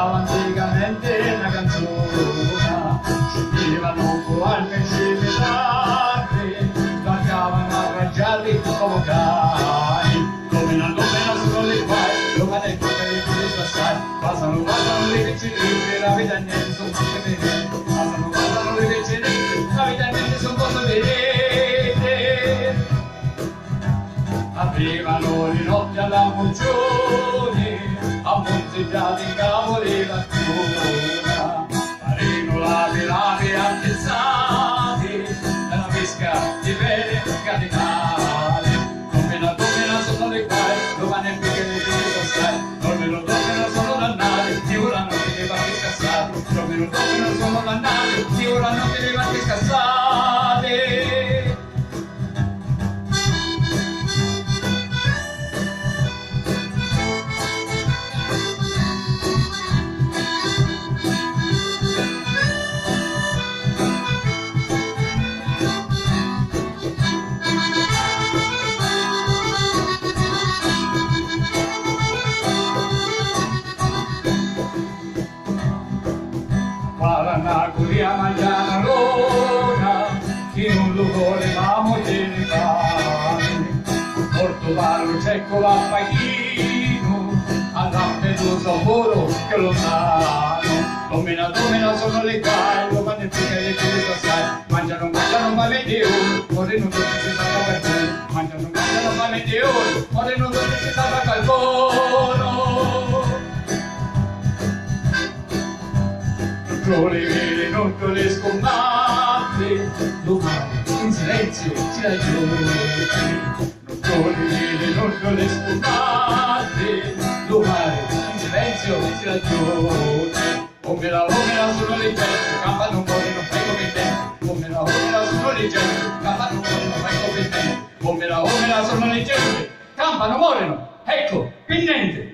cantava anticamente la canzone, scendevano qualche scemitare, toccavano arrangiarli come cani, domina sono le guai, lo vale tutte le cose passare, passano le vicine, la vita niente sono cose vedere, passano le vicine, la vita niente sono cose vedere. Aprivano le notti alla moncione, a monteggiati in cavoli la tuna, parino lavi attrezzati, nella pesca di vele catenate, domina sono le quali, domani è perché le devi passare, domino sono dannati, ti ora non ti devi anche scassare, domino sono dannati, ti ora non ti devi anche scassare. Naculi a mangiare l'ora, chi non lo volevamo tenere, Portogallo cieco va pachino, a Lampedusa volo che lontano, domina sono le quali, domani più le chiede assai, mangiano ma medio, ora non si sa per te, mangiano ma medio, ora non si sa per calcolo. Non con le scommate, domani in silenzio si ragiona. Non con le scommate, domani in silenzio si ragiona. Omela sono le gente, campa non muore, non fai come te. Omela sono le gente, campa non muore, non fai come te. Omela sono le gente, campa non muoiono, ecco, pinnente.